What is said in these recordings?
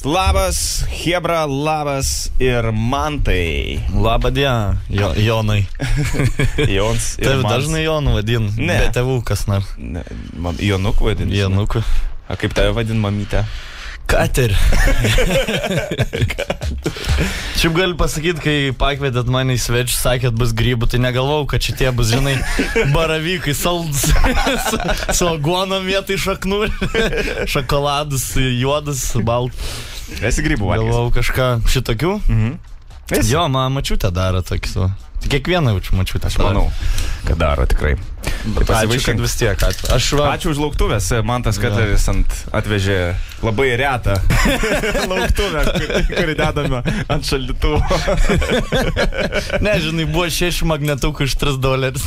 Labas, Hebra, labas ir Mantai. Labą dieną, Jonai. Jons ir Taip, Mans. dažnai Jonu vadin, Ne. be tėvų kas nors. Jonuku vadin. Jonuku. A kaip tave vadin mamytė? Kater. Šiaip galiu pasakyti, kai pakvietėt mane į svečius, sakėt bus grybų, tai negalvau, kad šitie bus, žinai, baravykai, saldus, su aguonom vietai šaknų, šokoladus, juodus, baltus. Esi grybų valgęs? Galvau kažką šitokių. Esi? Jo, man mačiutė daro tokį su. Kiekvieną jaučiu mačiutę. Aš manau, kad daro tikrai. Ačiū, kad vis tiek. Ačiū už lauktuvės. Mantas Kateris atvežė labai retą lauktuvę, kurį dedame ant šaldytuvo. Ne, žinai, buvo 6 magnetukų iš $3.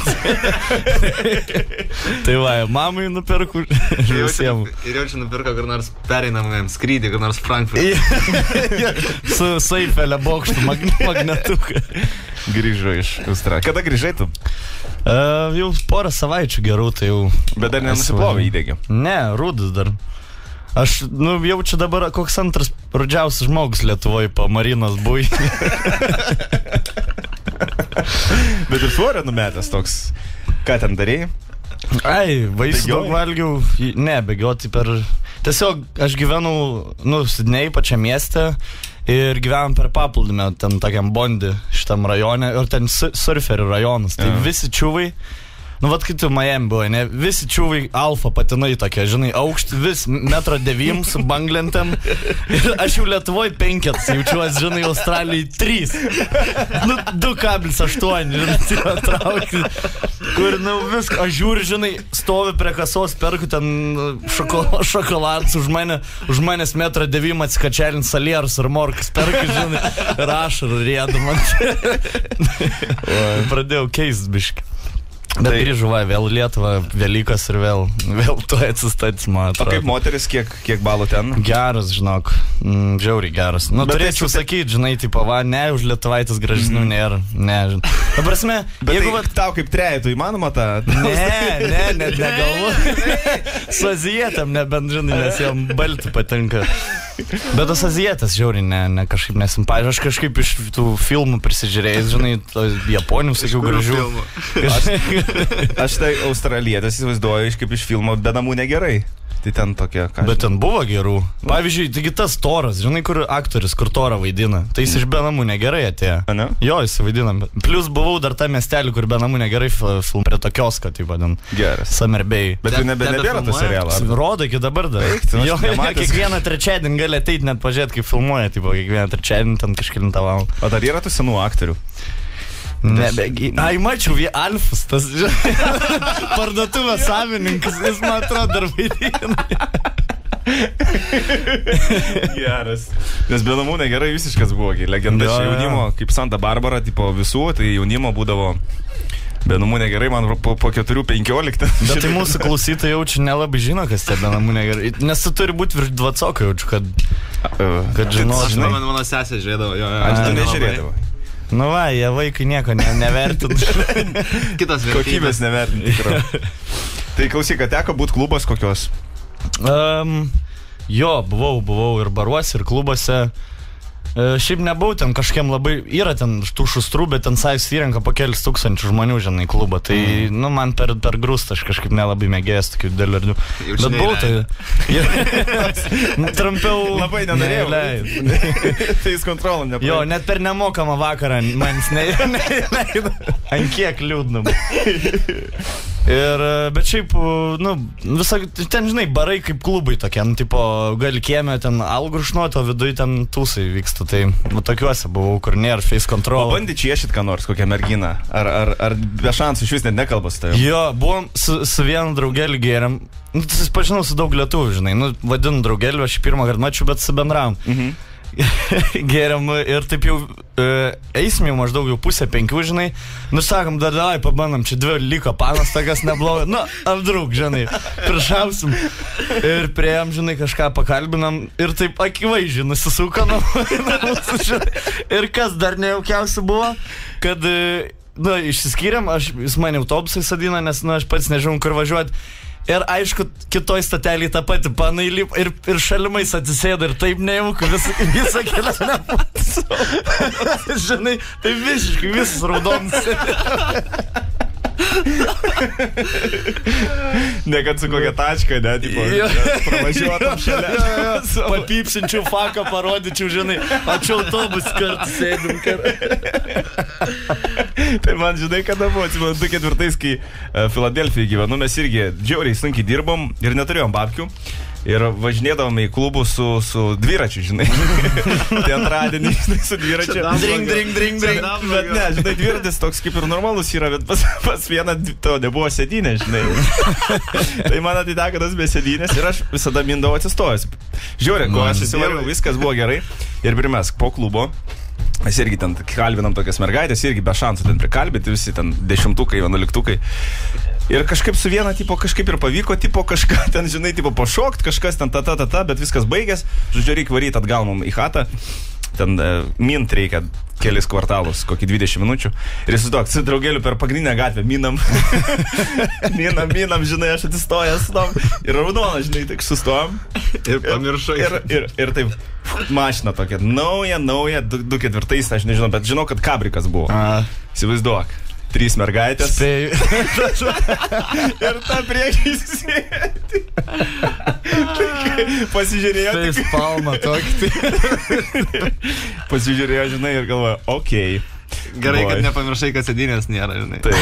Tai va, mamai nupirku visiems. Ir jaučiu nupirko kur nors pereinamajam skrydį, kur nors Frankfurtą. Su Seifelė bokštų magnetuką. Grįžo iš Australijos. Kada grįžai tu? Jau porą savaičių gerų, tai jau. Bet dar nenusiplovė įdegė. Ne, rūdus dar. Aš, jaučiu dabar koks antras rudžiausias žmogus Lietuvoje po Marinos buvai. Bet ir svorio numetęs toks. Ką ten darėjai? Ai, vaisių daug valgiau. Ne, bėgioti per. Tiesiog aš gyvenau, Sidnėj pačiam mieste. Ir gyvenam per paplūdimį, ten tokiam Bondi šitam rajone, ir ten surferių rajonas, tai visi čiūvai, vat kai tu Miami buvai, ne, visi čiūvai alfa patinai tokie, žinai, aukšti, vis 1,9 m su banglentėm, ir aš jau Lietuvoje 5 jaučiuosi, žinai, Australijai 3, 2,8, žinai, tai traukti, kur, viską, aš žiūriu, žinai, stovi prie kasos, perku ten šokoladas už manęs 1,9 m atsikačelint salierus ir morkas, perku, žinai, ir ašarų rėdu man. Pradėjau keist biškį. Bet grįžu, vėl Lietuva, Velykas ir vėl to atsistatys, man atrodo. O kaip moteris, kiek balų ten? Geras, žinok, žiauriai geras. Turėčiau sakyti, žinai, tipo, ne, už Lietuvaitis gražesnių nėra, ne, žinai. Ta prasme, jeigu tau kaip trejetų įmanoma tą... Ne, net negalvoju. Su azijetėm nebent, žinai, nes jam baltų patinka. Bet tas azijetas žiauriai ne kažkaip nesimpažiu. Aš kažkaip iš tų filmų prisižiūrėjęs, žinai, Japonių, sakiau, gražių. Aš tai australietis įsivaizduoju kaip iš filmo Be namų negerai. Tai ten tokia, ką. Bet ten buvo gerų. Pavyzdžiui, taigi tas Toras, žinai, kur aktorius, kur Torą vaidina. Tai jis iš Be namų negerai atėjo. Ne? Jo, jis vaidina. Plus buvau dar tą miestelį, kur Be namų negerai film prie to kiosko, tai vadin. Geras. Summer Bay. Bet jau nebėra to serialo. Rodo iki dabar dar. Jo, kiekvieną trečiadienį gali ateiti net pažiūrėti, kaip filmuoja, tipo, kiekvieną trečiadienį ten kažkilintą valandą. O dar yra tų senų aktorių? Ai, mačiau, Alfas, tas parduotuvės savininkas, jis man atrodo dar vaidina. Geras. Nes Be namų negerai visiškas buvo, legenda iš jaunimo, kaip Santa Barbara, tipo visų, tai jaunimo būdavo Be namų negerai, man po 4-15. Bet tai mūsų klausytojai jaučiu nelabai žino, kas tai Be namų negerai. Nes tu turi būti virš 20, jaučiu, kad žinot. Žinau, mano sesė žiūrėdavo. Aš tu nežiūrėdavo. Jie vaikai nieko nevertina. Kitas kokybės nevertina. Tai klausyk, kad teko būt klubas kokios? Jo, buvau ir baruose, ir klubuose. Šiaip nebuvau ten kažkiem labai, yra ten tų šustrų, bet ten sajus įrenka po kelis tūkstančių žmonių, žinai, klubą. Tai, man per grūstą aš kažkaip nelabai mėgėjęs tokių didelių erdvių. Bet buvau tai... Trumpiau... Labai nenorėjau. Tai jis kontrolą nepraėjo. Jo, net per nemokamą vakarą manis neįdo. Ant kiek liūdna buvo. Bet šiaip, ten, žinai, barai kaip klubai tokie, tipo, gali kiemė ten algrušnuoti, o viduje ten tūsai vyksta, tai tokiuose buvau, kur nėra face control. O bandė čiešit ką nors, kokią merginą? Ar be šansų iš vis net nekalba su tavim? Jo, buvom su vienu draugelį gėrėm, susipažinau su daug lietuvių, žinai, vadinu draugeliu, aš pirmą kartą mačiau, bet su bendravom. Geriam ir taip jau eisim jau maždaug jau 4:30, žinai. Sakom, dar pabandom, čia 2 liko panas, tokias neblogai. Apdraug, žinai, prišausim. Ir prieėm, žinai, kažką pakalbinam ir taip akivaizdžiai nusisuko nuo mūsų, žinai. Ir kas dar nejaukiausia buvo, kad išsiskyrėm, jis mane autobusai sadina, nes aš pats nežinau, kur važiuoti. Ir aišku, kitoj statelį tą patį panailip ir šalimais atsisėda ir taip nejauku visą kelionę. Žinai, tai visiškai visas raudonas. Ne, kad su kokia tačka, ne, tipo, pravažiuotam šalia. Papypsinčiau faką, parodyčiau, žinai, ačiū autobus kartu sėdim kartu. Tai man, žinai, kada buvo, atsimenu, 2004, kai Filadelfijai gyvenu, mes irgi džiauriai sunkiai dirbom ir neturėjom babkių. Ir važinėdavome į klubų su dviračiu, žinai. Tai antradienį, žinai, su dviračiu. Dring. Bet ne, žinai, dviratis toks kaip ir normalus yra, bet pas vieną to nebuvo sėdynė, žinai. Tai man atiteko tas be sėdynės ir aš visada mindavau atsistojęs. Žiūrėk, ko aš įsivariau, viskas buvo gerai. Ir pirmes, po klubo, mes irgi ten kalbinam tokias mergaitės, irgi be šansų ten prikalbėti, visi ten 10-ukai, 11-ukai. Ir kažkaip su viena, tipo, kažkaip ir pavyko, tipo, kažką ten, žinai, tipo, pašokt, kažkas ten ta, bet viskas baigės. Žodžiu, reikia varyti atgal mum į chatą. Ten mint reikia kelis kvartalus, kokį 20 minučių. Ir įsivaizduok, su draugeliu per pagrindinę gatvę minam, žinai, aš atsistojęs tam. Ir raudona, žinai, tik sustojom. Ir pamiršau. Ir taip, mašina tokia, nauja, 2004, aš nežinau, bet žinau, kad kabrikas buvo. Įsivaizduok. 3 mergaitės. Ir ta priekį sėdi. Pasižiūrėjo. Tai spalma tokį. Pasižiūrėjo, žinai, ir galvoja, okei. Gerai, kad nepamiršai, kad sėdynės nėra, žinai. Taip,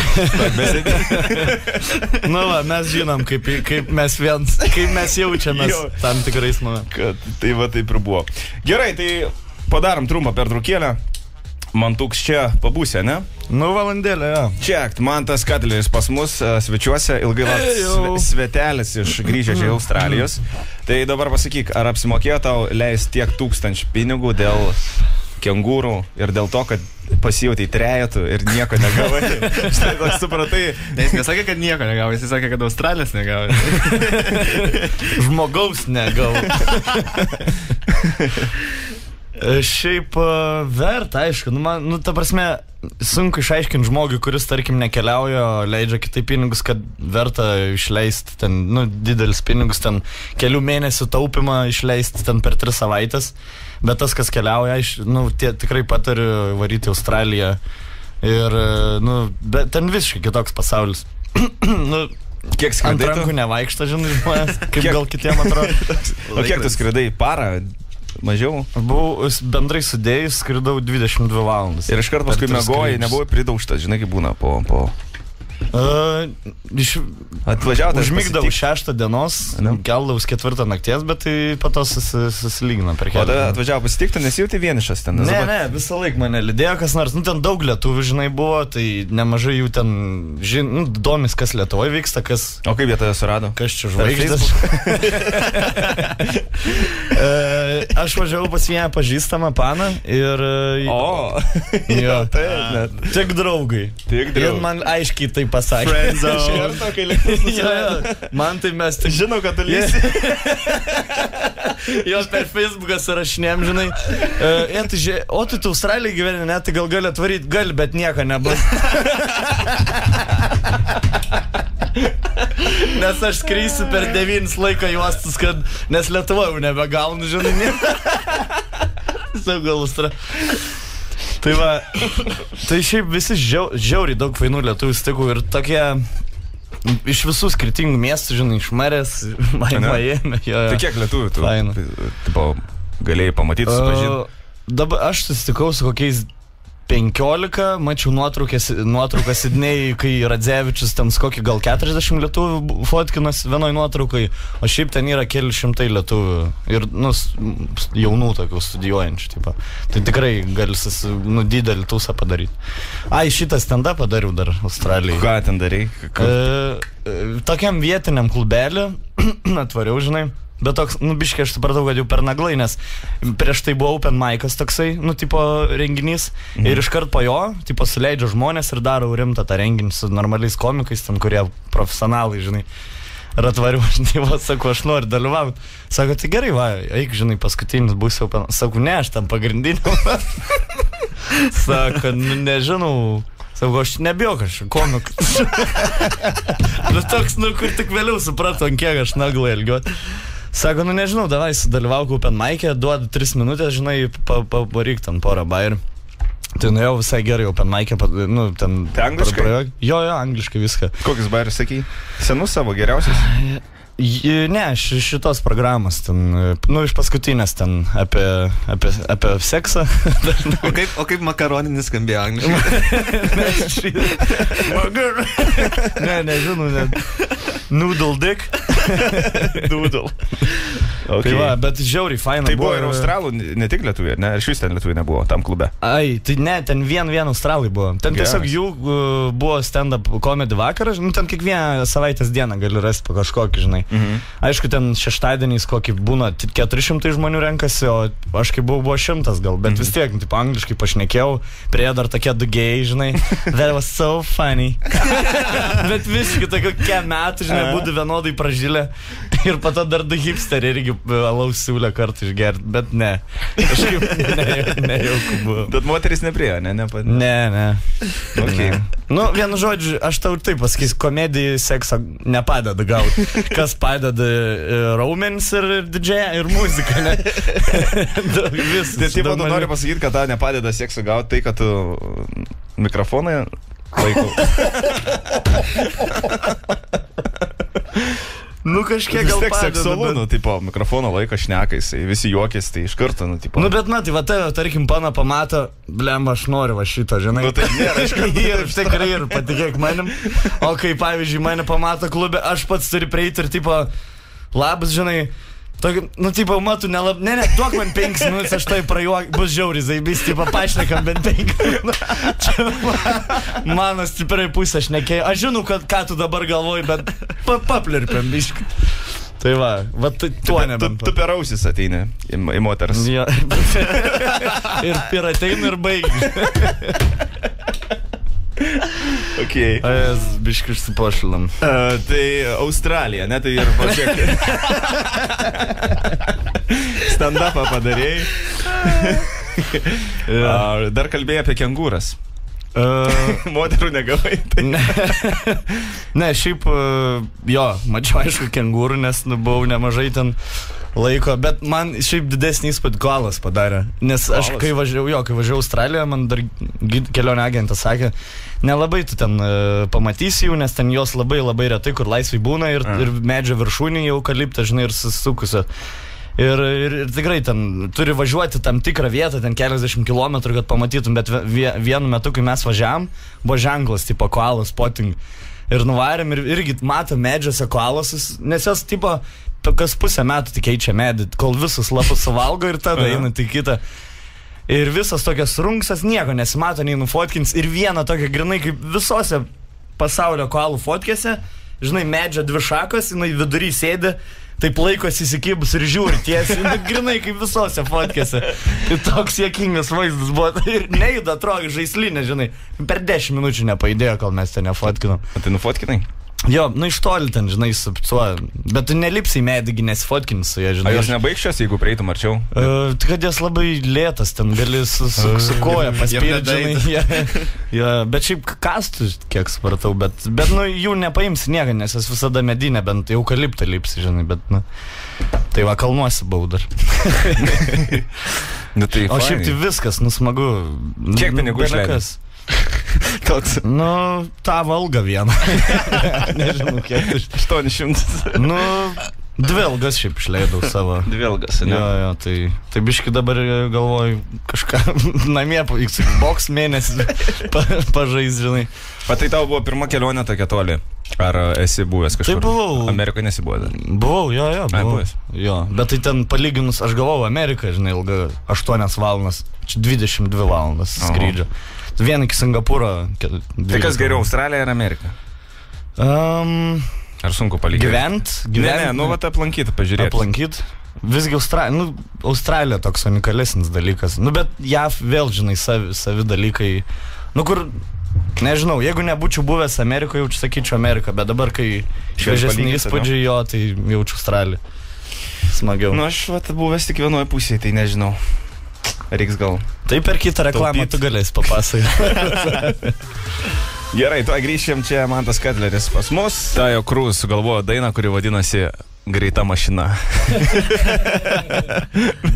mes sėdynės. Nu va, mes žinom, kaip mes jaučiamės tam tikrais momentais. Tai va, taip ir buvo. Gerai, tai padarom trumpą pertraukėlę. Man toks čia pabūsė, ne? Nu, valandėlė, jo. Čiakt, man tas Katleris pas mus svečiuose, ilgai svetelis iš grįžęs iš Australijos. Tai dabar pasakyk, ar apsimokėjo tau leis tiek 1000 pinigų dėl kengūrų ir dėl to, kad pasijautai trejetų ir nieko negavai? Štai toks supratai. Jis nesakė, kad nieko negavai, jis sakė, kad Australijos negavai. Žmogaus negavai. Šiaip verta, aišku, ta prasme, sunku išaiškinti žmogui, kuris, tarkim, nekeliauja, leidžia kitai pinigus, kad verta išleisti ten, didelis pinigus, ten kelių mėnesių taupimą išleisti ten per 3 savaitės, bet tas, kas keliauja, tikrai patariu varyti į Australiją ir, bet ten visiškai kitoks pasaulis. Kiek skridai? Ant rankų nevaikšta, žinai, žmonės, kaip gal kitiem atrodo. O kiek tu skridai? Parą? Mažiau? Buvau bendrai sudėjus, skridau 22 valandas. Ir iškart paskui mėgojai, nebuvai pridaužtas, žinai, kaip būna po... Atvažiavau, užmigdavau 6 dienos, keldavau 4 nakties, bet tai po to susilygino per kelią. O atvažiavau pasitikti, nesijauti vienišas ten? Ne, visą laiką mane lydėjo kas nors, ten daug lietuvių, žinai, buvo, tai nemažai jų ten, domis, kas Lietuvoje vyksta, kas... O kaip jie tave surado? Kas čia žvaigždės? Aš važiavau pas vieną pažįstamą paną ir... Jo, tik draugai. Ir man aiškiai tai pasakė. Man tai mes tik... Žinau, kad tu lysi. Jo per Facebooką surašinėm, žinai. O tu Australijai gyveni, ne, tai gal gali atvaryti, gali, bet nieko nebus. Nes aš skrysiu per 9 laiko juostus, nes Lietuvoje jau nebegaunu, žinai. Saugalus. Tai va, tai šiaip visi žiauriai daug fainų lietuvių sutikau ir tokie iš visų skirtingų miestų, žinai, iš Marės, Miami. Tai kiek lietuvių tu galėjai pamatyti, supažinti? Dabar aš susitikau su kokiais 15, mačiau nuotrauką Sidnėjai, kai Radzevičius ten kokį gal 40 lietuvių fotkinas vienoj nuotraukai, o šiaip ten yra keli šimtai lietuvių ir, jaunų tokių studijuojančių, tipo. Tai tikrai gali didelį tūsą padaryti. Šitą stand-upą dariau dar Australijai. Ką ten darai? Tokiam vietiniam klubelį atvariau, žinai. Bet toks, biškai aš supratau, kad jau per naglai, nes prieš tai buvo open mic'as toksai, tipo renginys ir iškart po jo, tipo suleidžia žmonės ir daro rimtą tą renginį su normaliais komikais, ten kurie profesionalai, žinai. Ir atvariu, žinai, sakau, aš noriu dalyvauti. Sako, tai gerai, eik, žinai, paskutinis būsiu open. Sakau, ne, aš tam pagrindiniu. Sako, nežinau. Sakau, aš nebijau kažkaip, komikas. Nu toks, nu kur tik vėliau supratau, kiek aš naglai ilgiau. Sako, nu nežinau, davai, sudalyvauk open mic'e, duodu 3 minutės, žinai, varyk ten porą bairių. Tai nuėjau visai gerai open mic'e, nu ten... Tai angliškai? Jo, angliškai viską. Kokius bairius sakai? Senus savo geriausius? Ne, šitos programos, ten, nu iš paskutinės ten apie seksą. O kaip makaroninis skambėjo angliškai? Ne, nežinau, net. Noodle dick. Noodle. Okay. Tai va, bet žiauriai faina. Tai buvo ir australų, ne tik lietuviai, ne? Ar iš vis ten lietuviai nebuvo tam klube? Ai, tai ne, ten vien australai buvo. Ten tiesiog jų buvo stand-up comedy vakaras, nu ten kiekvieną savaitės dieną gali rasti po kažkokį, žinai. Aišku, ten šeštadieniais kokį būna 400 žmonių renkasi, o aš kai buvo 100 gal, bet vis tiek, tipo, angliškai pašnekėjau, prie dar tokie du gėjai, žinai. That was so funny. Bet visiškai tokie metų, žinai, būtų vienodai pražylę. Ir po to dar du hipsteriai irgi alaus siūlę kartu išgerti, bet ne. Kažkaip nejauku buvo. Bet moteris nepriejo, ne? Ne. Okay. Nu, vienu žodžiu, aš tau taip pasakysiu, komedijai seksą nepadeda gauti. Kas padeda raumenis ir didžiąją ir muziką, ne? Tai taip pat noriu pasakyti, kad tau nepadeda seksą gauti tai, kad tu mikrofoną laikau. Nu kažkiek gal padeda. Seksualu, nu, tipo, mikrofono laiką šneka, jisai visi juokės, tai iš karto, nu, tipo. Nu, bet, na, tai va, tarkim, pana pamato, blem, aš noriu va šito, žinai. Nu, tai nėra, aš kartu. Ir tikrai, ir patikėk manim. O kai, pavyzdžiui, mane pamato klube, aš pats turiu prieiti ir, tipo, labas, žinai, tokį, nu, tipo, matu, ne, duok man 5 minutės, aš tai prajuok, bus žiauriai, zaibys, tipo, pašnekam bent 5 minutės. Čia mano stipriai pusė šnekėjo. Aš žinau, ką tu dabar galvoji, bet paplirpiam biškai. Tai va tuo nebent. Tu per ausis ateini į moters. Ja. Ir ateini ir baigi. Okay. Biškai išsipošilam. Tai Australija, ne, tai ir pažiūrėk. Stand-upą padarėjai. Dar kalbėjai apie kengūras. Moterų negavai. Tai. Ne, šiaip, jo, mačiau aišku kengūrų, nes buvau nemažai ten laiko, bet man šiaip didesnį įspūdį koalas padarė. Nes aš, kai važiavau Australiją, man dar kelionė agentas sakė, nelabai tu ten pamatysi jų, nes ten jos labai retai, kur laisvai būna ir medžio viršūnį jau eukaliptą, žinai, ir susisukusią. Ir tikrai ten turi važiuoti tam tikrą vietą, ten keliasdešimt kilometrų, kad pamatytum, bet vienu metu, kai mes važiavam, buvo ženklas, tipo, koalos spotting. Ir nuvarėm ir irgi matom medžiuose koalosus, nes jos, tipo, kas pusę metų tik keičia medį, kol visus lapus suvalgo ir tada eina tik kitą. Ir visas tokias runksas, nieko nesimato, nei nufotkins. Ir viena tokia grinai, kaip visose pasaulio koalų fotkėse, žinai, medžio 2 šakos, jinai vidury sėdi, taip laikosi įsikibus ir žiūri tiesiai, bet grinai kaip visose fotkėse. Tai toks juokingas vaizdas buvo. Ir nejuda, atrodo, žaislinė, žinai. Per 10 minučių nepaidėjo, kol mes ten nefotkinom. O tai nufotkinai? Jo, nu iš toli ten, žinai, supcuoja. Bet tu nelipsi į medį, nesifotkinį su ją, žinai. A jos nebaigščios, jeigu prieitum arčiau? Kad jos labai lėtas, ten gali su koja paspirti, žinai. Bet šiaip kastų, kiek supratau, bet nu, jų nepaimsi nieko, nes jos visada medinė, bent eukaliptą lipsi, žinai, bet, nu. Tai va, kalnuosi buvau dar. O šiaip tai viskas, nu smagu. Kiek pinigų išleidęs? Toks. Nu, tą valgą vieną. Nežinau, kiek. 800. Nu, 2 algas šiaip išleidau savo. 2 algas, ne? Jo, tai biški dabar galvoju kažką namie, boks mėnesį pažais, žinai. Bet tai tau buvo pirma kelionė tokia toli? Ar esi buvęs kažkur? Tai buvau. Amerikoje nesi buvęs? Buvau, buvau. Jo, bet tai ten palyginus, aš galvojau, Amerika, žinai, ilga 8 valandas, 22 valandas skrydžio. Vien iki Singapūro. Tai kas geriau, Australija ar Amerika? Ar sunku palyginti? Gyvent? Ne, nu vat aplankyti, pažiūrėti. Aplankyti? Visgi Australija toks unikalesnis dalykas. Nu, bet JAV vėl, žinai, savi dalykai. Nu, kur, nežinau, jeigu nebūčiau buvęs Amerikoje, jaučiu, sakyčiau Ameriką, bet dabar, kai šviežesni įspūdžiai jo, tai jaučiu Australiją. Smagiau. Nu, aš vat buvęs tik vienoje pusėje, tai nežinau. Reiks gal Tai per kitą reklamą tu galėsi papasakoti. Gerai, tuo grįšim, čia Mantas Katleris pas mus. Tajo Krūs sugalvojo dainą, kuri vadinasi Greita mašina.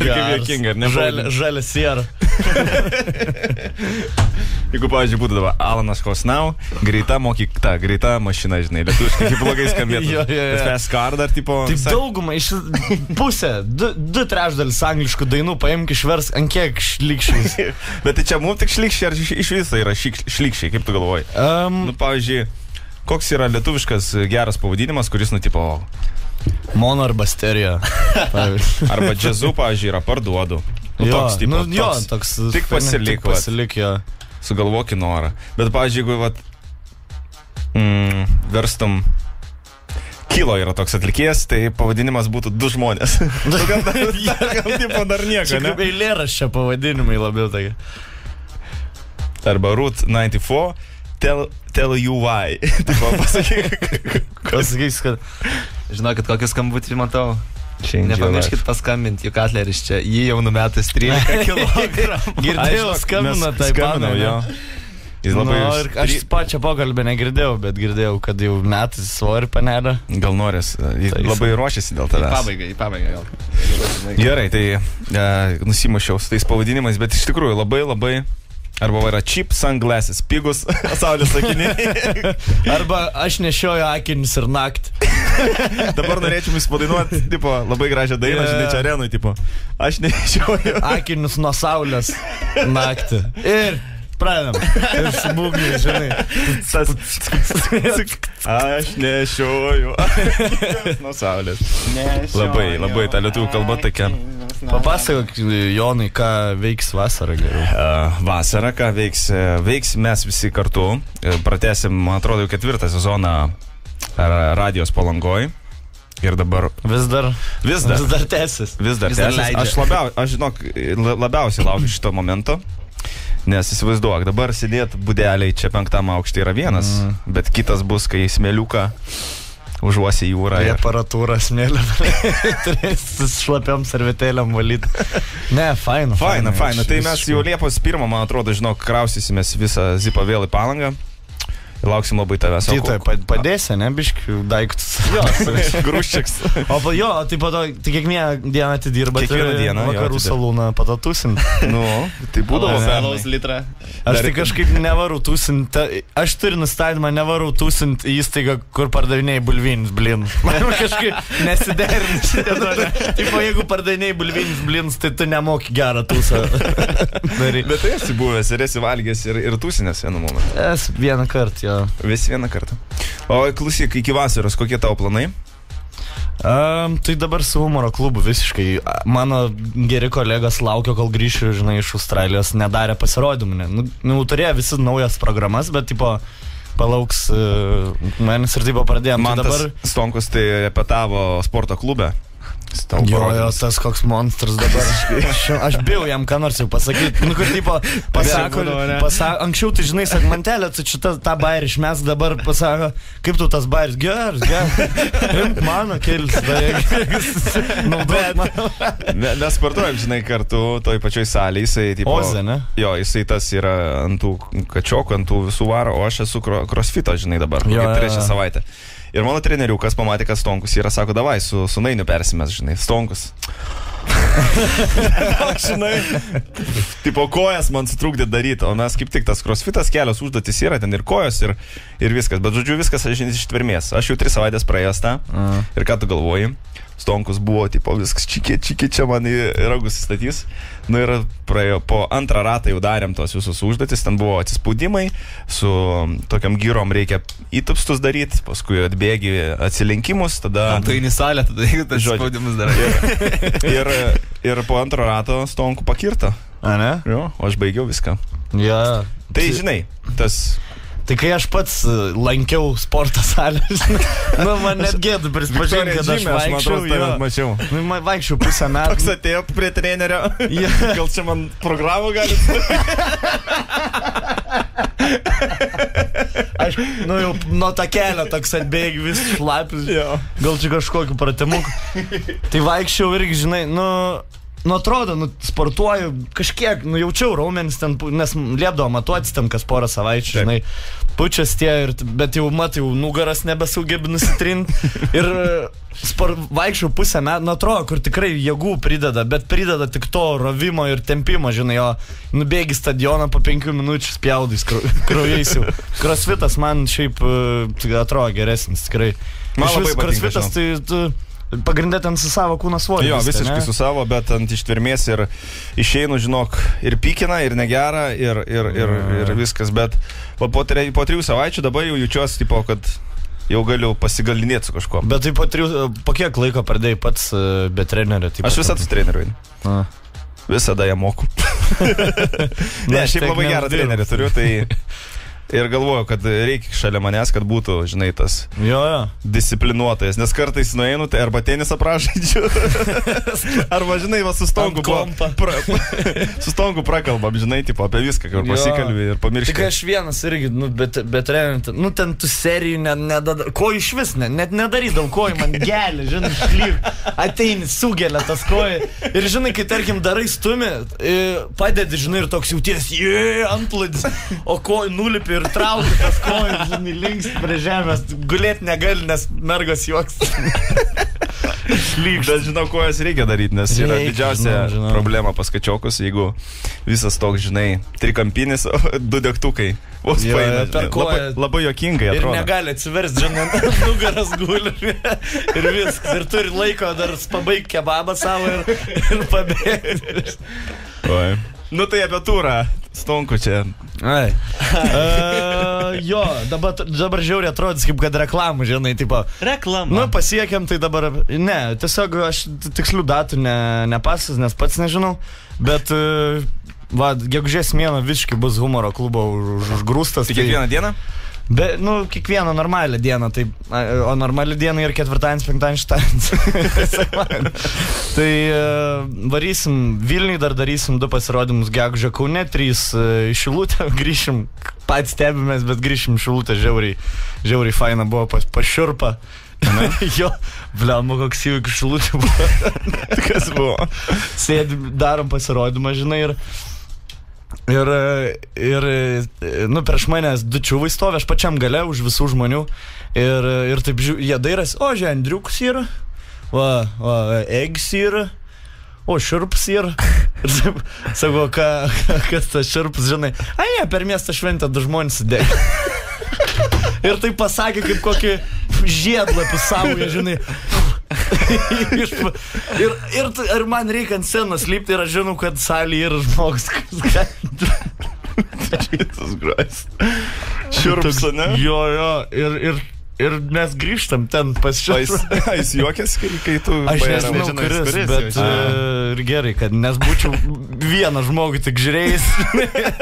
Kaip juokinga, ar ne? Žalia siera. Jeigu, pavyzdžiui, būtų dabar Alanas Hosnau, greita mašina, žinai, lietuviškai kaip blogai skambėtų. Bet Fast Car dar, tipo... Taip daugumą, iš pusę, 2/3 angliškų dainų paimk išvers, ant kiek šlikščiais. Bet tai čia mums tik šlikščiai, ar iš viso yra šlikščiai, kaip tu galvoji? Nu, pavyzdžiui, koks yra lietuviškas geras pavadinimas, kuris, nu, tipo... Mono arba stereo. Arba džiazu, pavyzdžiui, yra parduodu. Toks, tipo, toks. Tik pasilik, jo. Sugalvoki norą. Bet, pavyzdžiui, jeigu, vat, verstum Kilo yra toks atlikėjas, tai pavadinimas būtų Du žmonės. Gal tipo dar nieko, ne? Čia kaip eilėraščio pavadinimai labiau tai. Arba Route 94, tell you why. Tipo, pasakys, kad... Žinokit, kokį skambutį matau. Nepamirškit paskambinti, juk Katleris čia, jį jau numetus 13 kg. Girdėjau, skambino tai panai, jo. Aš pačią pokalbę negirdėjau, bet girdėjau, kad jau metais svorį panelę. Gal norės, labai ruošiasi dėl tavęs. Į pabaigą gal. Gerai, tai nusimušiau su tais pavadinimais, bet iš tikrųjų labai... Arba yra cheap sunglasses, pigus saulės akiniai. Arba aš nešioju akinius ir naktį. Dabar norėčiau jūs padainuoti, tipo, labai gražią dainą, žinai, čia arenui, tipo, aš nešioju akinius nuo saulės naktį. Ir pradedam. Ir su būgnai, žinai. Aš nešioju akinius nuo saulės. Labai ta lietuvių kalba tokia. Papasakok, Jonai, ką veiks vasarą geriau. Vasarą, ką veiks mes visi kartu. Pratęsim, man atrodo, jau 4. sezoną radijos Palangoj. Ir dabar... Vis dar tęsis. Vis dar tęsis. Aš žinok, labiausiai laukiu šito momento. Nes įsivaizduok, dabar sėdėt budeliai čia 5. aukšte yra vienas, bet kitas bus, kai smėliuką užuosi jūrą. Aparatūrą smėlę. Turėsi šlapiam servetėliam valyti. Ne, faina. Tai mes jau Liepos 1, man atrodo, žinok, krausysimės visą zipą vėl į Palangą. Lauksim labai tavęs. Tai padėsi, ne, biškių daiktus. Jo, grūščiaks. O jo, tai po to, tai kiekvieną dieną atidirba. Kiekvieną dieną. Vakarų salūną patatusim. Nu, tai būdavo. Alaus litrą. Aš tai kažkaip nevarau tūsint. Aš turiu nustatymą, nevarau tūsint įstaigą, kur pardavinėjai bulvinius blinus. Man kažkaip nesiderint šitą. Tipo, jeigu pardavinėjai bulvinius blinus, tai tu nemoki gerą tūsą. Bet tai esi buvęs ir esi valgęs ir tūsinės vienu momentu. Esi vieną kartą, jo. Vis vieną kartą. O klausyk, iki vasaros, kokie tavo planai? Tai dabar su humoro klubu visiškai. Mano geri kolegos laukia, kol grįšiu, žinai, iš Australijos, nedarė pasirodymų. Nu, turėjo visi naujas programas, bet, tipo, palauks manis ir, tipo, pradėjom. Man tas Stonkus tai repetavo sporto klube. Jo, tas koks monstras dabar. Aš bijau jam ką nors jau pasakyti. Nu, kur, tipo, pasako, anksčiau, tai žinai, sak, mantelė, tai šitą tą bairį išmes, dabar pasako, kaip tu tas bairis, geras. Imk mano kelis, naudojat mano. Mes sportuojam, žinai, kartu toj pačioj salėje, jisai, tipo... Oze, ne? Jo, jisai tas yra ant tų kačiokų, ant tų visų varo, o aš esu crossfito, žinai, dabar, kaip 3 savaitę. Ir mano treneriukas pamatė, kad Stonkus yra, sako, davai, su Nainiu persimės, žinai, Stonkus. Žinai, tipo, kojas man sutrukdė daryti, o mes kaip tik tas crossfitas, kelios užduotis yra, ten ir kojos, ir viskas. Bet, žodžiu, viskas, žinai, iš ištvermės. Aš jau 3 savaitės praėjęs tą. Ir ką tu galvoji? Stonkus buvo, tipo, viskas čikė, čia man į ragus įstatys. Nu ir praėjo, po 2 ratą jau darėm tos visus užduotis, ten buvo atsispaudimai, su tokiam gyrom reikia įtupstus daryti, paskui atbėgi atsilenkimus, tada... Tai į salę, tada jeigu tas spaudimus darai. Ir po 2 rato Stonkų pakirto. A, ne? Jo, o aš baigiau viską. Ja. Tai, žinai, tas... Tai kai aš pats lankiau sporto salę, nu, man net gėdu prisipažinti, kad aš vaikščiau. Man vaikščiau pusę metų. Toks atėjo prie trenerio. Gal čia man programą gali? Aš, nu, jau nuo tą kelio toks atbėgi vis šlapis. Gal čia kažkokiu pratimuku. Tai vaikščiau irgi, žinai, nu... nu atrodo, nu sportuoju kažkiek, nu jaučiau raumenis ten, nes liepdavo matuotis ten kas porą savaičių, žinai, pučias tie, bet jau jau nugaras nebesugebi nusitrinti ir vaikščiau pusę metų, nu atrodo, kur tikrai jėgų prideda, bet prideda tik to rovimo ir tempimo, žinai, o nubėgi stadioną po 5 minučių spjaudais kraujais jau. Crossfitas man šiaip atrodo geresnis, tikrai. Man labai patinka, Crossfitas, tai tu pagrindė ten su savo kūno svoriu. Jo, visiškai su savo, bet ant ištvermės ir išeinu, žinok, ir pykina, ir negera, ir viskas, bet po 3 savaičių dabar jau jaučiuosi, tipo, kad jau galiu pasigalinėti su kažkuo. Bet tai po kiek laiko pradėjai pats be trenerio? Aš visada su treneriu einu. Visada ją moku. Ne, šiaip labai gerą trenerį turiu, tai ir galvoju, kad reikia šalia manęs, kad būtų, žinai, tas disciplinuotojas, nes kartais nueinu, tai arba tenisą pražaidžiu, arba, žinai, va, su Stonku prakalbam, žinai, tipo, apie viską, kur pasikalbį ir pamiršti. Tik aš vienas irgi, nu, bet treneriu, nu, ten tų serijų nedada, ko iš vis, net nedarydau kojų, man gelė, žinai, šlyv, ateini, sugelia tas kojų, ir, žinai, kai, tarkim, darai stumi, padedi, žinai, ir toks jauties, antplūdis, o kojų nulipi ir trauki tas kojas, žinai, linkst prie žemės, gulėti negali, nes mergos juoks. Bet žinau, kojas reikia daryti, nes yra didžiausia problema pas kačiokus, jeigu visas toks, žinai, trikampinis, 2 degtukai. Vos paina, labai juokingai atrodo. Ir negali atsiversti, žinai, nugaras guli ir viskas. Ir turi laiko dar pabaigti kebabą savo ir pabėgti. Nu tai apie turą, Stonku čia. Ai. Jo, dabar žiauriai atrodys, kaip kad reklamų, žinai, tipo. Reklama. Nu, pasiekėm, tai dabar, ne, tiesiog aš tikslių datų nepasas, nes pats nežinau, bet, va, gegužės mėnuo visiškai bus humoro klubo užgrūstas. Tai kiekvieną dieną? Nu, kiekvieną normalią dieną, tai, o normali diena ir 4, 5, 6. Tai varysim, Vilniui dar darysim 2 pasirodymus gegužę Kaune, 3 Šilutę, grįšim, patys stebimės, bet grįšim Šilutę, žiauriai faina buvo pašiurpa. Jo, bliamo, koks įvykių Šilutė buvo. Kas buvo? Sėdim, darom pasirodymą, žinai, ir, nu, prieš manęs 2 čiūvai stovi, aš pačiam gale už visų žmonių ir taip jie dairas, o, žiūrėjau, Andriukas yra, Egis yra, o, Širps yra. Ir taip, sako, kas tas Širps, žinai, per miestą šventę 2 žmonės sudėjo. Ir taip pasakė, kaip kokį žiedlapį savo, žinai. Ir man reikia ant scenos lipti ir aš žinau, kad salėje yra žmogus. Jesus Christ. Šiurps, ne? Jo, ir mes grįžtam ten pas šios. Jis juokės, kai tu... Aš nežinau, kuris, bet ir gerai, kad nes būčiau vieną žmogų tik žiūrėjęs.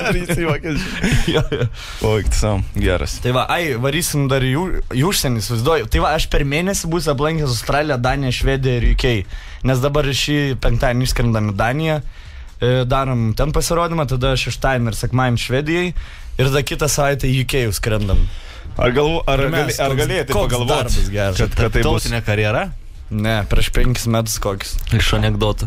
Ar jis juokės? O, iktisam, geras. Tai va, varysim dar į užsienį, įsivaizduoju. Tai va, aš per mėnesį būsiu aplankęs Australiją, Daniją, Švediją ir UK. Nes dabar šį penktadienį išskrendam į Daniją, darom ten pasirodymą, tada 6 ir 7 Švedijai ir tada kitą savaitę į UK jau skrendam. Ar galėjai tai pagalvoti, kad tai bus tautinė karjera? Ne, prieš 5 metus kokius. Iš anekdotų.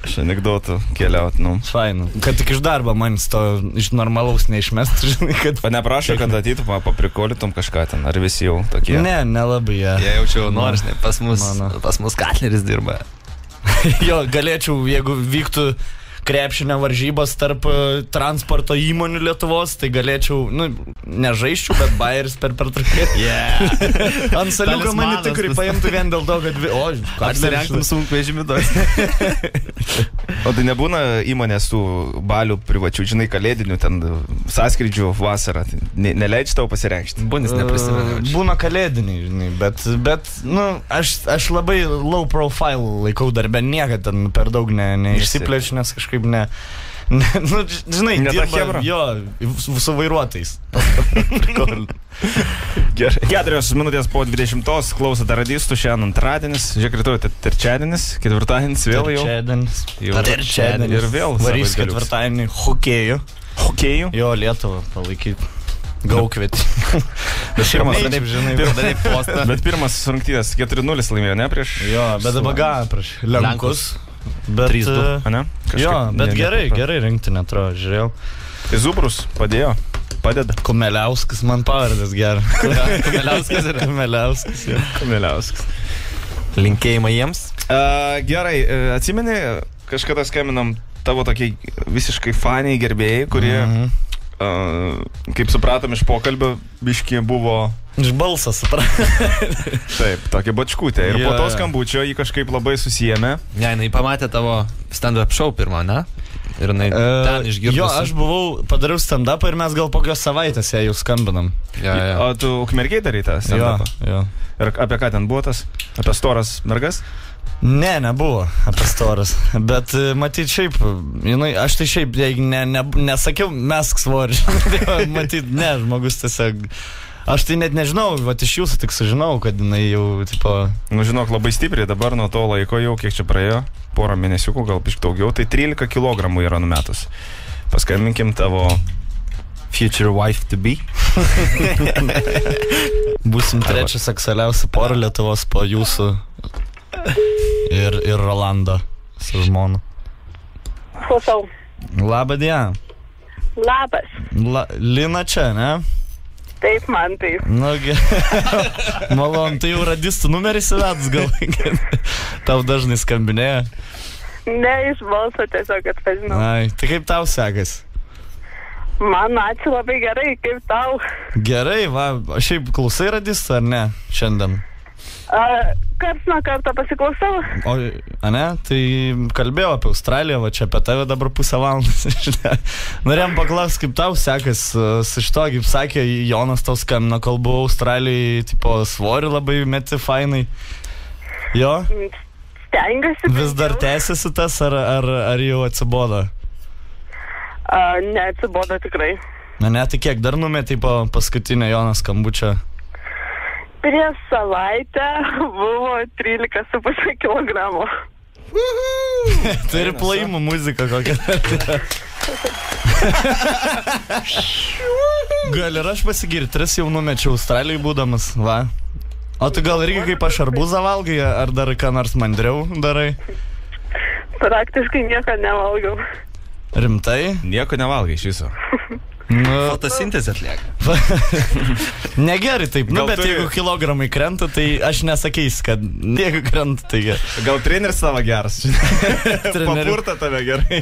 Iš anekdotų keliaut, nu. Fainu. Kad tik iš darbo manis to iš normalaus neišmestų, žinai, kad... Neprašau, kad atytų, paprikolitum kažką ten, ar visi jau tokie? Ne, nelabai, jie. Jie jaučiau noris, ne, pas mus Katleris dirba. Jo, galėčiau, jeigu vyktų krepšinio varžybos tarp transporto įmonių Lietuvos, tai galėčiau, nu, nežaisčiau, bet Bayeris per pertraukėlę. Ant saliuko mane tikrai paimtų vien dėl to, kad... O, apsirengtum sunkvežimį duos. O tai nebūna įmonės tų balių privačių, žinai, kalėdinių, ten sąskrydžių vasarą, neleidži tau pasireikšti? Būnis neprisimenu. Būna kalėdiniai, žinai, bet, nu, aš labai low profile laikau darbę, niekad ten per daug neišsiplečiu, nes kažkaip nu, žinai, dirba, jo, su vairuotais. Gerai. 4 minutės po 20, klausote radistų, šiandien antradienis, žiūrėk, rytoj trečiadienis, ketvirtadienis vėl jau. Trečiadienis. Ir vėl. Varys ketvirtadienį hokėjų. Hokėjų? Jo, Lietuvą palaikyti. Gaukvietį. Bet pirmas rungtynės 4-0 laimėjo, ne, prieš... Jo, bet dabar gavo prieš Lenkus. 3-2, ne? Jo, bet gerai rinktinė, atrodo, žiūrėjau. Tai Zubrus padėjo, padeda. Kumeliauskas, man pavardės gerai. Kumeliauskas yra. Kumeliauskas. Linkėjimai jiems. Gerai, atsimeni, kažkada skambinam tavo tokiai visiškai faniai gerbėjai, kurie, kaip supratom iš pokalbio, biški buvo... Iš balsą supratom. Taip, tokia bačkutė. Ir po to skambučio jį kažkaip labai susijėmė. Ne, jinai pamatė tavo stand-up show pirmą, ne? Ir jinai ten išgirdusi. Jo, aš padariau stand-upą ir mes gal po kokios savaitės ją jau skambinam. O tu Ukmergėj darai tą stand-upą? Jo. Ir apie ką ten buvo tas? Apie storas mergas? Ne, nebuvo apie storas. Bet matyt šiaip, aš tai šiaip nesakiau, mesk svorį. Matyt, ne, žmogus tiesiog... Aš tai net nežinau, vat iš jūsų tik sužinau, kad jinai jau, tipo... Nu, žinok, labai stipriai dabar nuo to laiko jau, kiek čia praėjo, porą mėnesiukų, gal bišk daugiau, tai 13 kilogramų yra numetus. Paskambinkim tavo... Future wife to be. Būsim trečias seksualiausia pora Lietuvos po jūsų ir Rolando su žmonu. Klausau. Labą dieną. Labas. Lina čia, ne? Taip, man taip. Nu, malon, tai jau radistų numeris įvedus gal. Tau dažnai skambinėja? Ne, iš balso tiesiog atpažinau. Ai, tai kaip tau sekas? Man ačiū labai gerai, kaip tau? Gerai, va, šiaip klausai radistų ar ne šiandien? Karts nuo karto pasiklausau. O, ne, tai kalbėjau apie Australiją, va čia apie tave dabar pusę valandos. Norėjom paklausti, kaip tau sekas su šito, kaip sakė Jonas tau skambino, kol buvau Australijai, tipo, svorį labai meti fainai. Jo? Stengiuosi. Vis dar tęsiasi tas, ar jau atsibodo? Ne, atsibodo tikrai. Ne, tai kiek dar numetei po paskutinę Jonas skambučio? Prieš savaitę buvo 13,5 kilogramų. Tai ir plojimo muzika kokia. Gal ir aš pasigirti, 3 jau numečiau Australijai būdamas, va. O tu gal irgi kaip aš arbūzą valgai, ar dar ką nors mandriau darai? Praktiškai nieko nevalgau. Rimtai? Nieko nevalgai iš viso. Fotosintezė atlieka. Negerai taip, bet jeigu kilogramai krenta, tai aš nesakysiu, kad jeigu krenta, tai gerai. Gal treneris tavo geras? Papurta tave gerai.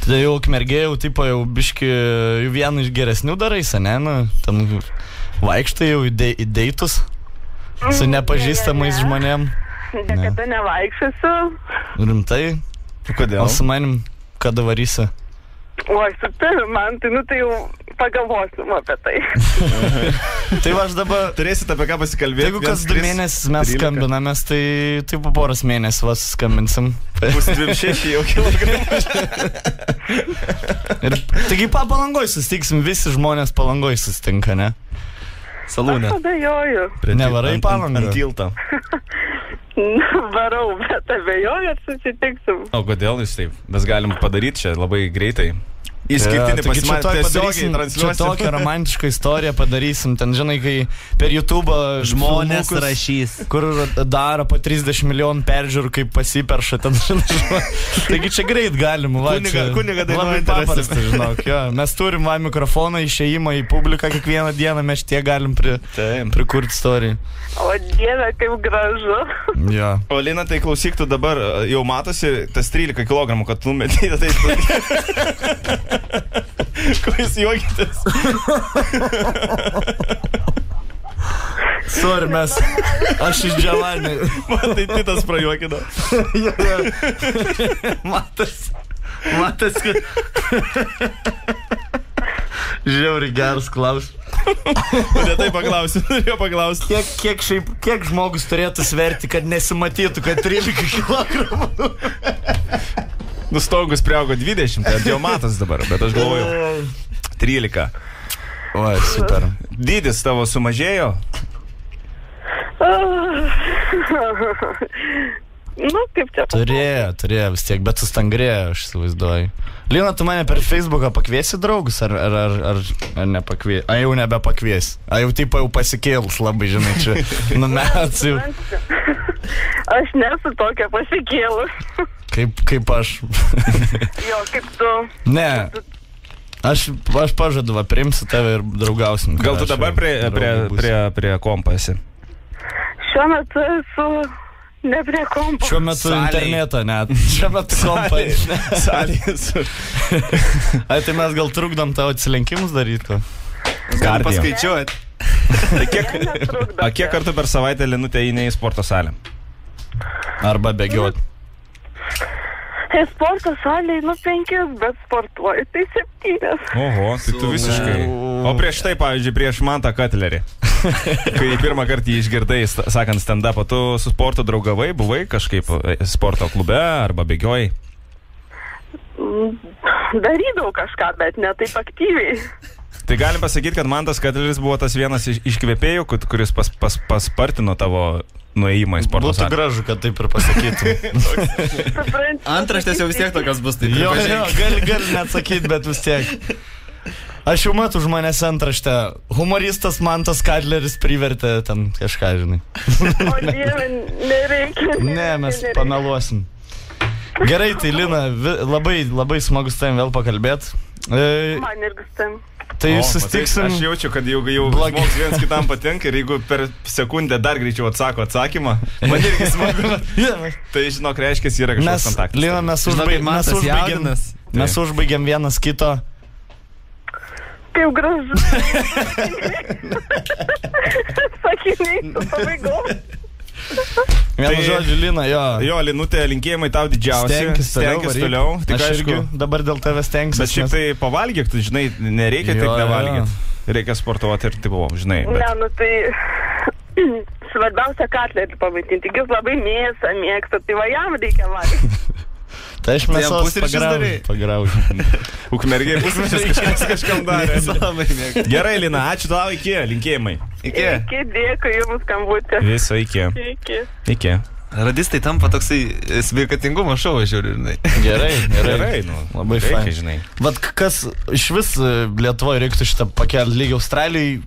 Tai jau Ukmergėj, tipo jau biški vieną iš geresnių darais, ne? Tam vaikštai jau į deitus su nepažįstamais žmonėm. Niekada nevaikščiosiu. Rimtai? Kodėl? O su manim kada varysi? O, su tavim, man, tai jau pagalvosiu apie tai. Tai va aš dabar... Turėsit apie ką pasikalbėti. Jeigu kas 2 mėnesius mes skambinamės, tai po poros mėnesių vas skambinsim. Bus 26 jau kilogramų. Taigi Palangoj susitiksim, visi žmonės Palangoj susitinka, ne? Salūne. Aš abejoju. Nevarai į Palangą? Ant tilto. Varau, bet abejoju, kad susitiksim. O kodėl jūs taip? Mes galim padaryti čia labai greitai. Įskirtinį pasimatymą tiesiogiai transliuosim. Čia tokią romantišką istoriją padarysim. Ten, žinai, kai per YouTube žmonės rašys, kur daro po 30 milijonų peržiūrų, kaip pasiperša ten, žinai. Taigi čia greit galim. Kuniga labai paprasta, žinok. Jo. Mes turim mikrofoną, išėjimą į publiką kiekvieną dieną, mes tie galim prikurti istoriją. O Dieve, kaip gražu. Jo. O Lina, tai klausyk, tu dabar jau matosi tas 13 kilogramų, kad tu numetei. Ko jūs juokitės? Sorry, aš iš Džavanį. Man tai Titas prajuokino. Matas, kad... Žiauriai geras klausimas. Tai paklausiu. Kiek žmogus turėtų sverti, kad nesimatytų, kad 13 kilogramų? Nustogus priaugo 20, tai jau matas dabar, bet aš galvoju 13. Oi, super. Dydis tavo sumažėjo? Nu, kaip čia. Turėjo vis tiek, bet sustangrėjo, aš įsivaizduoju. Lina, tu mane per Facebooką pakviesi draugus, ar nepakviesi? A, jau nebepakviesi. A, jau taip jau pasikėlus labai, žinai, čia numets jau. Aš nesu tokia pasikėlus. Kaip aš. Jo, kaip tu. Ne. Aš pažadu, priimsiu tave ir draugausim. Gal tu dabar prie kompo esi? Šiuo metu esu ne prie kompo. Šiuo metu interneto net. Šiuo metu kompo. Salės. Ai, tai mes gal trukdom tavo atsilenkimus daryti? Gali paskaičiuoti. Kiek kartų per savaitę Linutė eini į sporto salę? Arba bėgioti? Sporto salėje, 5, bet sportuoju, tai 7. Oho, tai tu visiškai. O prieš tai, pavyzdžiui, prieš Mantą Katlerį. Kai pirmą kartą jį išgirdai, sakant stand-upą, tu su sporto draugavai, buvai kažkaip sporto klube arba bėgiojai? Darydavau kažką, bet ne taip aktyviai. Tai galim pasakyti, kad Mantas Katleris buvo tas vienas iš kvepėjų, kuris paspartino tavo nuėjimą į sporto salę. Būtų gražu, kad taip ir pasakytum. Antraštės jau vis tiek tokios bus, tai jo, gali net sakyti, bet vis tiek. Aš jau matau už manęs antraštę. Humoristas Mantas Katleris privertė ten kažką, žinai. O Dieve, nereikia. Ne, mes pameluosim. Gerai, tai Lina, labai smagu su tavim vėl pakalbėti. Man irgi su tavim. Tai susitiksim. Aš jaučiu, kad jau žmogus vienas kitam patinka ir jeigu per sekundę dar greičiau atsako atsakymą, man irgi smagu. Tai žinok, reiškia, yra kažkoks kontaktas. Lina, mes užbaigėm vienas kito. Kaip gražu. Sakiniai, tu pabaigau. Vienu žodžiu, Lina, jo. Jo, Linutė, linkėjimai tau didžiausi. Stenkis toliau. Aš irgi dabar dėl tave stengsiu. Bet šiaip tai pavalgyk, tu žinai, nereikia tik nevalgyti. Reikia sportuoti ir taip, žinai. Ne, nu tai svarbiausia Katlerį pamaitinti. Jis labai mėsą mėgsta, tai va jam reikia valgyti. Tai aš mėsos pagraužiu. Ukmergiai pusryčius kažkam darė. Gerai, Lina, ačiū tau, iki, linkėjimai. Iki, dėkui jums skambutį. Viso, iki. Iki. Radistai tampa toksai sveikatingumo šou, aš žiūriu, žinai. Gerai, nu, labai fainai, žinai. Vat kas iš vis Lietuvoje reiktų šitą pakelti lygį Australijai,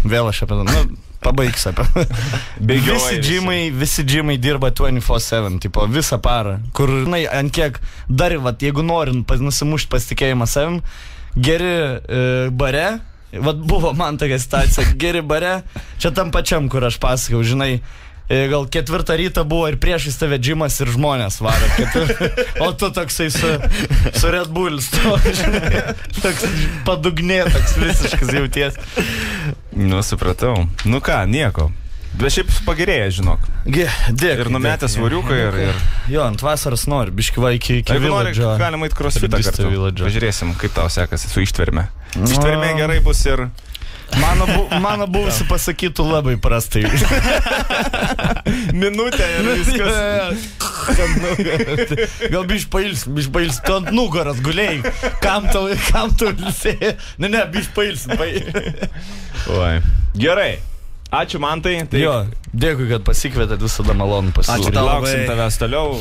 vėl aš apie tai, pabaigs apie. Visi džimai dirba 24/7, tipo visą parą, kur, ant kiek dar, jeigu norint nusimušti pasitikėjimą savim, geri bare, buvo man tokia situacija, geri bare, čia tam pačiam, kur aš pasakau, žinai, gal 4 ryto buvo ir priešais tave džimas ir žmonės varo, o tu toksai su Red Bull toks padugnė, toks visiškas jauties. Nu, supratau. Nu ką, nieko. Bet šiaip pagerėja, žinok. Dėkui. Ir numetę svoriuką ir... Jo, ant vasaros nori, biškiva iki viladžio. Jeigu nori, galima eit crossfitą kartu. Pažiūrėsim, kaip tau sekasi su ištverme. Ištverme gerai bus ir... Mano buvusi pasakytų labai prastai. Minutė ir viskas. Gal biš pails, tu ant nugaras gulėjai. Kam tau ilsėjai? Ne, biš pails. Oi. Gerai. Ačiū, Mantai. Jo, dėkui, kad pasikvietėt, visada malonu pasiūlyti. Ačiū, lauksim tavęs toliau.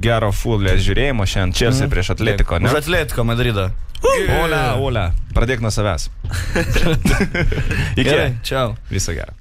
Gero fulės žiūrėjimo šiandien. Chelsea prieš Atletico, ne? Už Atletico Madridą. Olia, pradėk nuo savęs. Iki. Gerai, čiau. Viso gero.